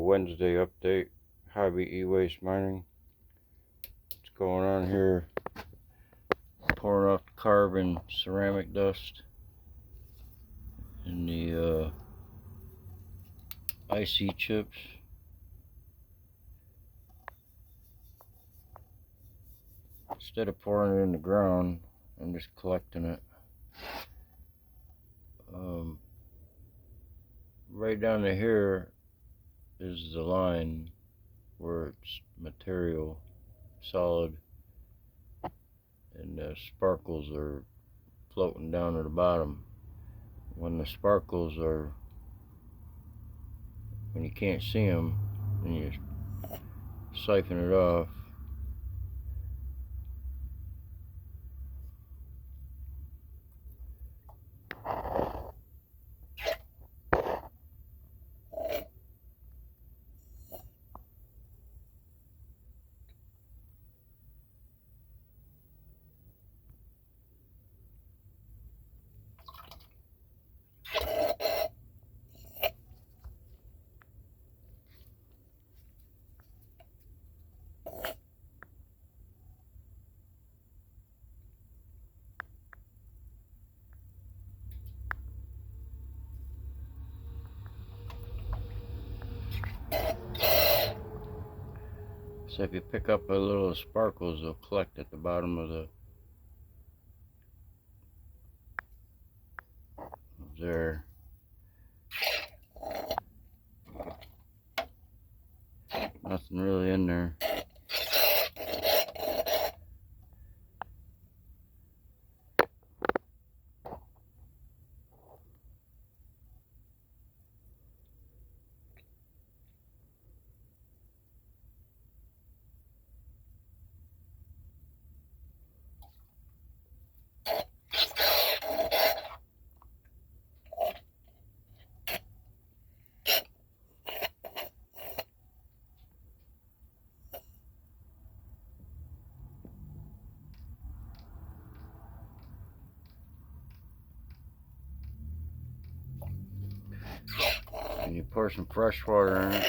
Wednesday update. Hobby E-Waste Mining. What's going on here? Pouring off carbon ceramic dust in the IC chips. Instead of pouring it in the ground, I'm just collecting it. Right down to here is the line where it's material, solid, and the sparkles are floating down to the bottom. When the sparkles are, when you can't see them, then you siphon it off. So if you pick up a little sparkles, they'll collect at the bottom of the there. Nothing really in there. And you pour some fresh water in it,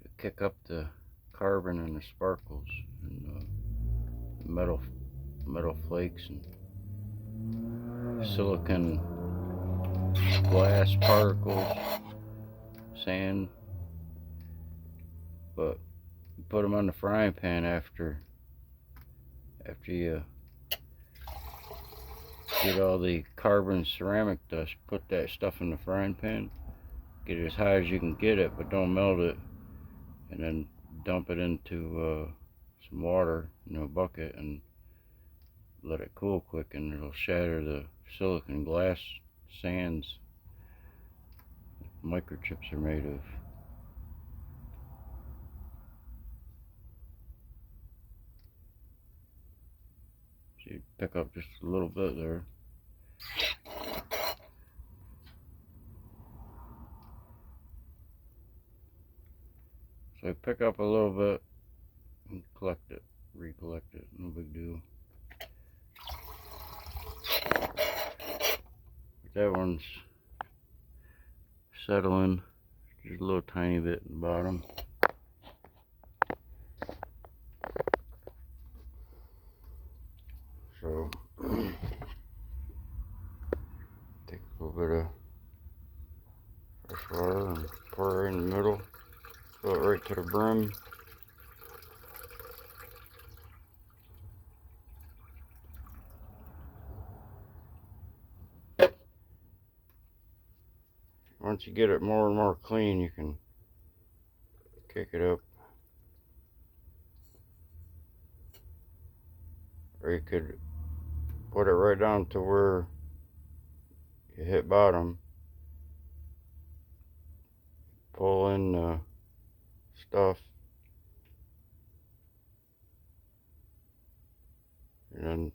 you kick up the carbon and the sparkles and metal flakes and silicon glass particles, sand. But you put them on the frying pan after you get all the carbon ceramic dust. Put that stuff in the frying pan, get it as high as you can get it, but don't melt it, and then dump it into some water in a bucket and let it cool quick, and it'll shatter the silicon glass sands microchips are made of. So you pick up just a little bit there. So pick up a little bit and collect it, recollect it, no big deal. That one's settling, just a little tiny bit in the bottom. So take a little bit of fresh water and pour it in the middle, fill it right to the brim. Once you get it more and more clean, you can kick it up. Or you could put it right down to where you hit bottom. Pull in the stuff. And then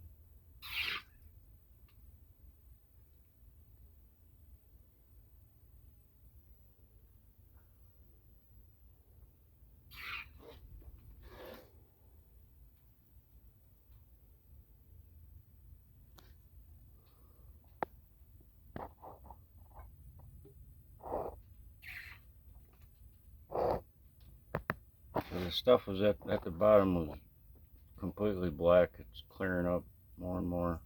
stuff was at the bottom was completely black. It's clearing up more and more.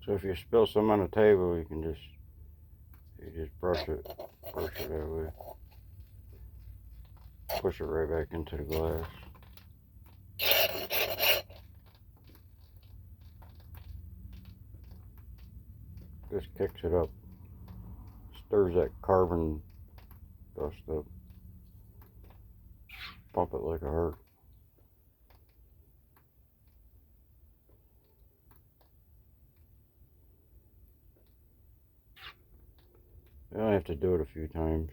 So if you spill some on the table, you can just brush it that way. Push it right back into the glass. This kicks it up, stirs that carbon dust up. Pump it like a heart. You only have to do it a few times.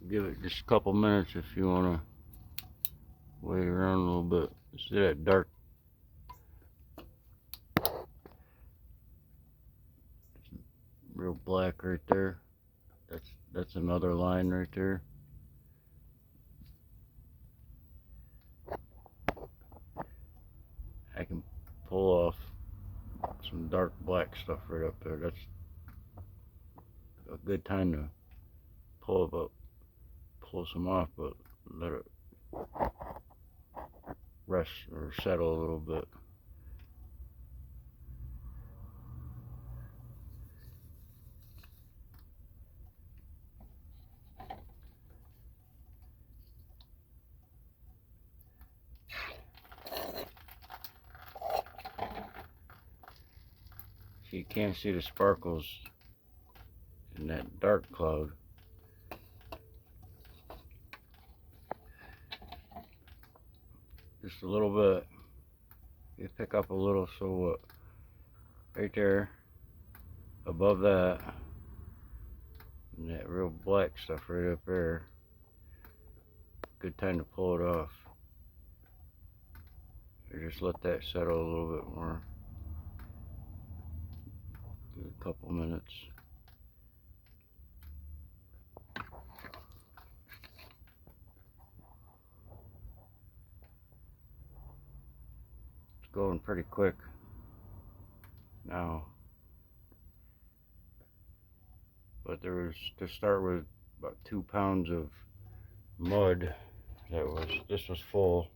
Give it just a couple minutes if you want to wait around a little bit. See that dark real black right there? That's another line right there. I can pull off some dark black stuff right up there. That's a good time to pull some off, but let it rest or settle a little bit. So you can't see the sparkles in that dark cloud. Just a little bit. You pick up a little, so right there above that, and that real black stuff right up there, good time to pull it off. Or just let that settle a little bit more. Give it a couple minutes. It's going pretty quick now. But there was, to start with, about 2 pounds of mud. This was full,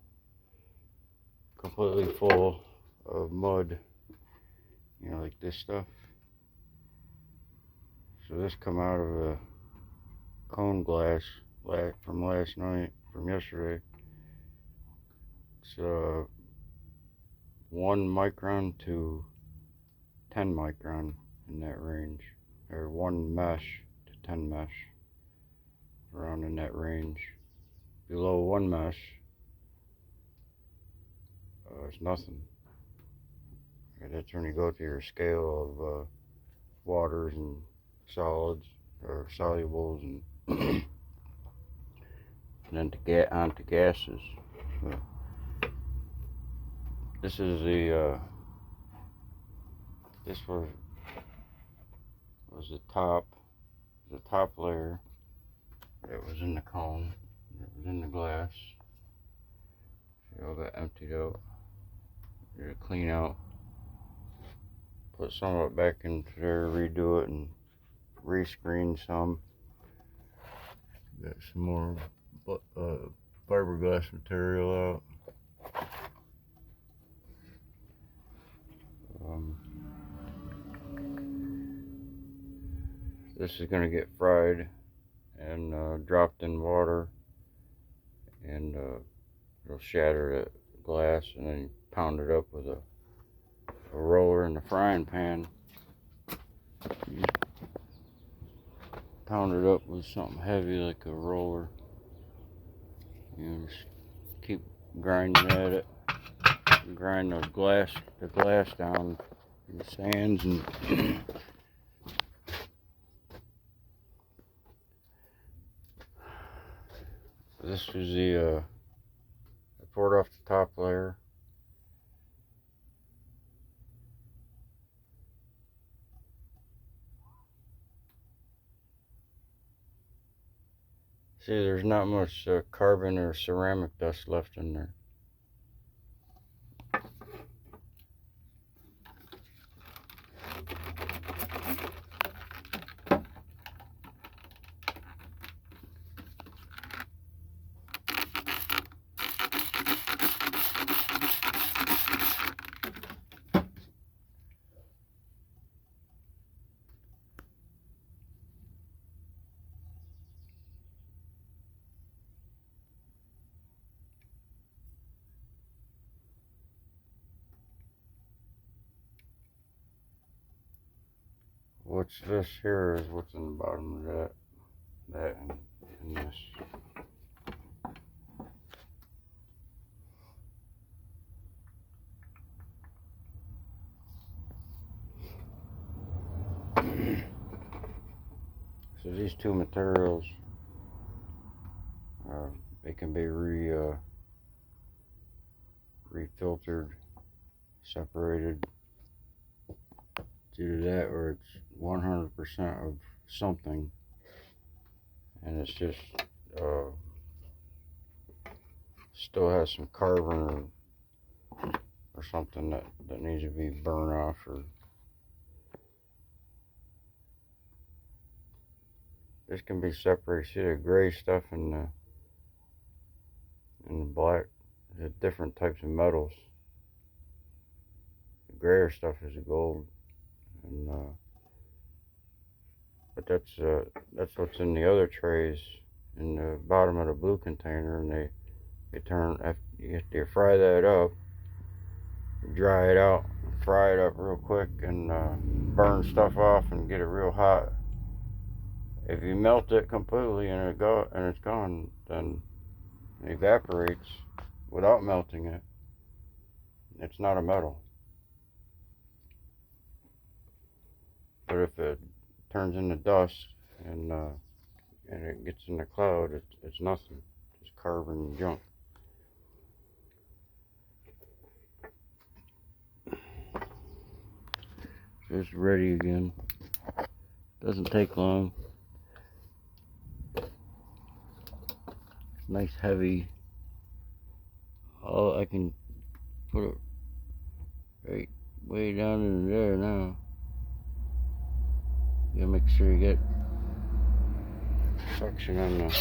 completely full of mud, you know, like this stuff. So this come out of a cone glass from last night, from yesterday. It's 1 micron to 10 micron, in that range, or 1 mesh to 10 mesh, around in that range. Below 1 mesh, it's nothing. That's when you go to your scale of waters and solids, or solubles, and and then to get onto gases. This is the this was the top layer that was in the cone, that was in the glass. See, all that emptied out. You're to clean out, put some of it back into there, redo it, and rescreen some. Got some more fiberglass material out. This is going to get fried and dropped in water, and it'll shatter the glass, and then you pound it up with a roller in the frying pan. You pound it up with something heavy like a roller. Just keep grinding at it. Grind the glass down in the sands, and this was the I poured off the top layer. See, there's not much carbon or ceramic dust left in there. What's this here is what's in the bottom of that and this. So these two materials, they can be refiltered, separated due to that, or it's 100% of something, and it's just still has some carbon or something that needs to be burned off. Or this can be separated. See the gray stuff and the black. There's different types of metals. The grayer stuff is gold, and but that's what's in the other trays in the bottom of the blue container, and they turn after you fry that up, dry it out, fry it up real quick, and burn stuff off and get it real hot. If you melt it completely and it's gone, then it evaporates without melting it. It's not a metal. But if it turns into dust and it gets in the cloud, it's nothing. It's carbon junk. So it's ready again. Doesn't take long. Nice heavy. Oh, I can put it right way down in there now. You gotta make sure you get suction on the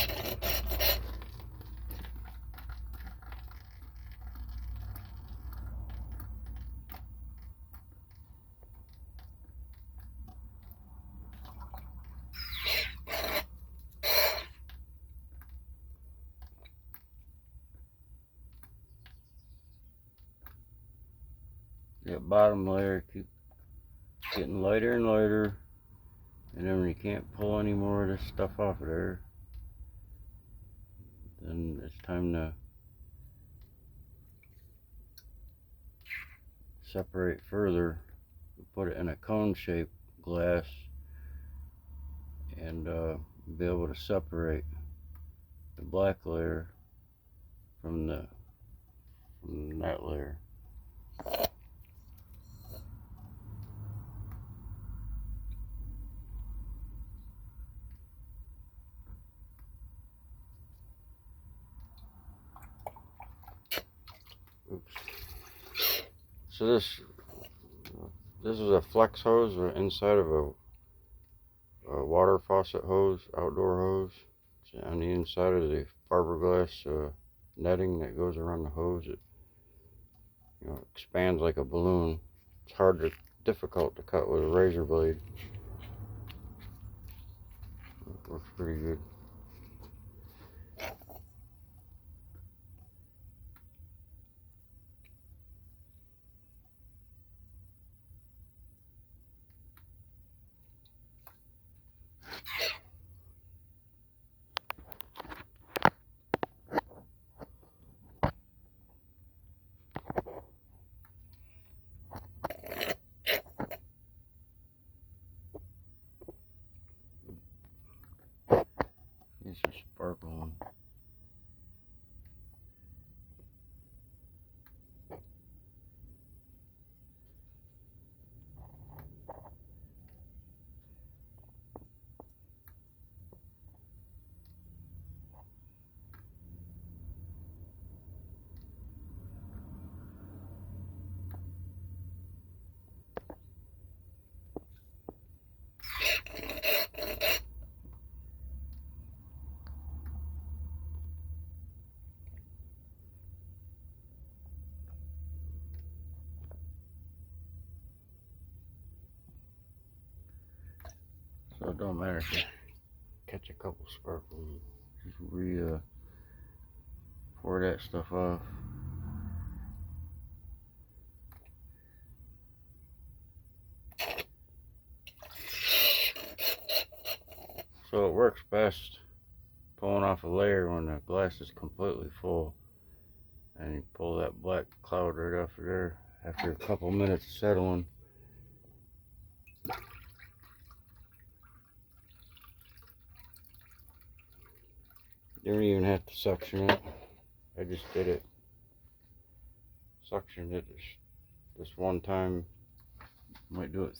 bottom layer. Keep getting lighter and lighter, and then when you can't pull any more of this stuff off of there, then it's time to separate further. Put it in a cone shaped glass and be able to separate the black layer from that layer. Oops. So this is a flex hose inside of a water faucet hose, outdoor hose. It's on the inside of the fiberglass netting that goes around the hose. It expands like a balloon. It's difficult to cut with a razor blade. It works pretty good. So it don't matter if you catch a couple sparkles. Just pour that stuff off. So it works best pulling off a layer when the glass is completely full. And you pull that black cloud right off of there after a couple minutes of settling. You don't even have to suction it. I just did it. Suctioned it this one time. Might do it